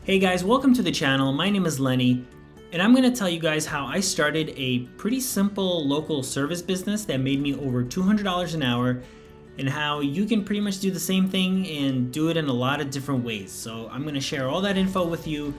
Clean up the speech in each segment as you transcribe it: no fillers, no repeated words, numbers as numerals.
Hey guys, welcome to the channel. My name is Lenny, and I'm going to tell you guys how I started a pretty simple local service business that made me over $200 an hour, and how you can pretty much do the same thing and do it in a lot of different ways. So I'm going to share all that info with you,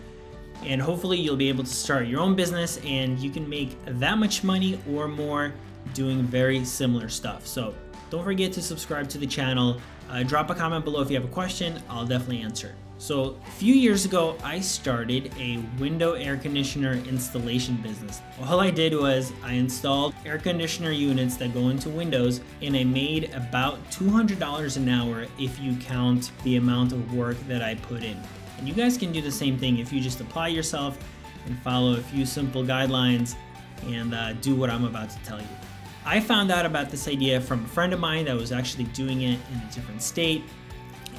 and hopefully you'll be able to start your own business and you can make that much money or more doing very similar stuff. So don't forget to subscribe to the channel. Drop a comment below if you have a question. I'll definitely answer it. So a few years ago, I started a window air conditioner installation business. All I did was I installed air conditioner units that go into windows, and I made about $200 an hour if you count the amount of work that I put in. And you guys can do the same thing if you just apply yourself and follow a few simple guidelines and do what I'm about to tell you. I found out about this idea from a friend of mine that was actually doing it in a different state,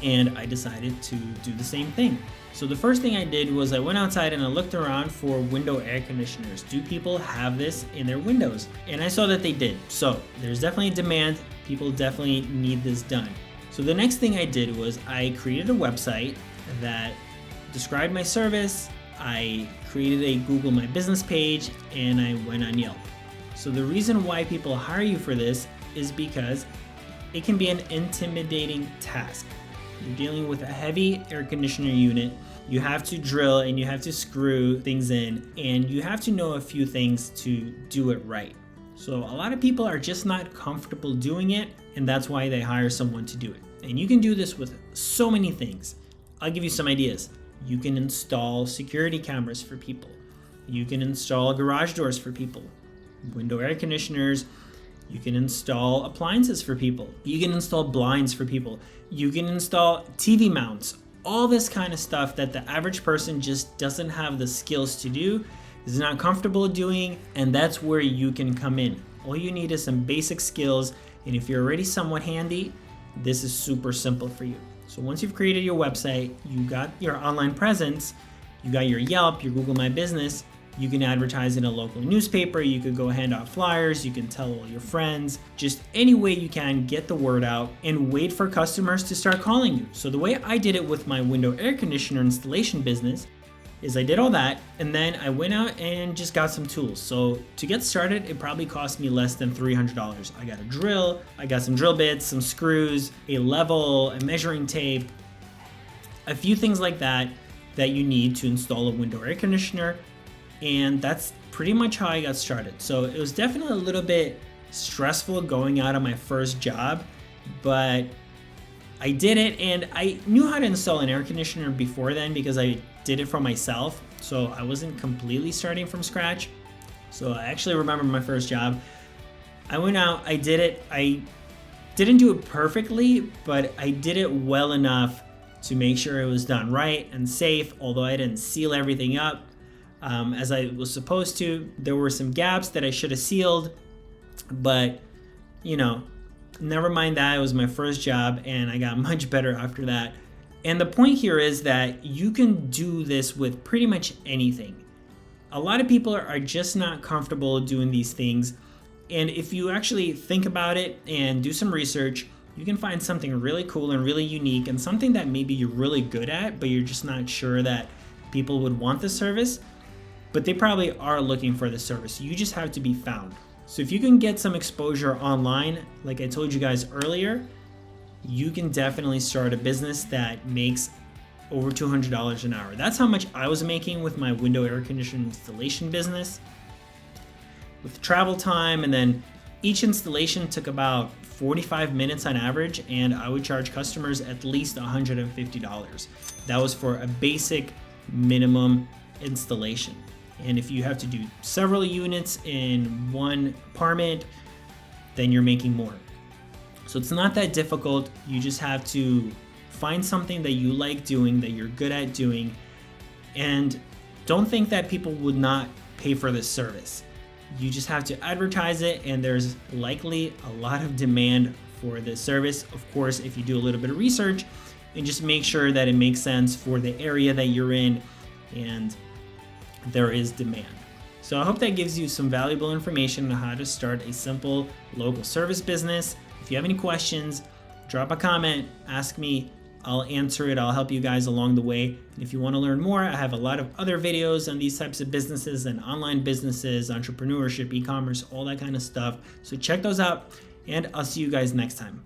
and I decided to do the same thing. So the first thing I did was I went outside and I looked around for window air conditioners. Do people have this in their windows? And I saw that they did. So there's definitely a demand. People definitely need this done. So the next thing I did was I created a website that described my service. I created a Google My Business page, and I went on Yelp. So the reason why people hire you for this is because it can be an intimidating task. You're dealing with a heavy air conditioner unit. You have to drill and you have to screw things in, and you have to know a few things to do it right. So a lot of people are just not comfortable doing it, and that's why they hire someone to do it. And you can do this with so many things. I'll give you some ideas. You can install security cameras for people. You can install garage doors for people, window air conditioners. You can install appliances for people. You can install blinds for people. You can install TV mounts. All this kind of stuff that the average person just doesn't have the skills to do, is not comfortable doing, and that's where you can come in. All you need is some basic skills, and if you're already somewhat handy, this is super simple for you. So once you've created your website, you got your online presence, you got your Yelp, your Google My Business, you can advertise in a local newspaper, you could go hand out flyers, you can tell all your friends, just any way you can get the word out and wait for customers to start calling you. So the way I did it with my window air conditioner installation business is I did all that, and then I went out and just got some tools. So to get started, it probably cost me less than $300. I got a drill, I got some drill bits, some screws, a level, a measuring tape, a few things like that you need to install a window air conditioner. And that's pretty much how I got started. So it was definitely a little bit stressful going out of my first job, but I did it, and I knew how to install an air conditioner before then because I did it for myself. So I wasn't completely starting from scratch. So I actually remember my first job. I went out, I did it. I didn't do it perfectly, but I did it well enough to make sure it was done right and safe, although I didn't seal everything up as I was supposed to. There were some gaps that I should have sealed, but never mind that. It was my first job, and I got much better after that. And the point here is that you can do this with pretty much anything. A lot of people are just not comfortable doing these things, and if you actually think about it and do some research, you can find something really cool and really unique, and something that maybe you're really good at, but you're just not sure that people would want the service. But they probably are looking for the service. You just have to be found. So if you can get some exposure online, like I told you guys earlier, you can definitely start a business that makes over $200 an hour. That's how much I was making with my window air conditioner installation business. With travel time, and then each installation took about 45 minutes on average, and I would charge customers at least $150. That was for a basic minimum installation. And if you have to do several units in one apartment, then you're making more. So it's not that difficult. You just have to find something that you like doing, that you're good at doing, and don't think that people would not pay for this service. You just have to advertise it, and there's likely a lot of demand for this service. Of course, if you do a little bit of research and just make sure that it makes sense for the area that you're in, and there is demand. So I hope that gives you some valuable information on how to start a simple local service business. If you have any questions, drop a comment, ask me. I'll answer it. I'll help you guys along the way. And if you want to learn more, I have a lot of other videos on these types of businesses and online businesses, entrepreneurship, e-commerce, all that kind of stuff. So check those out, and I'll see you guys next time.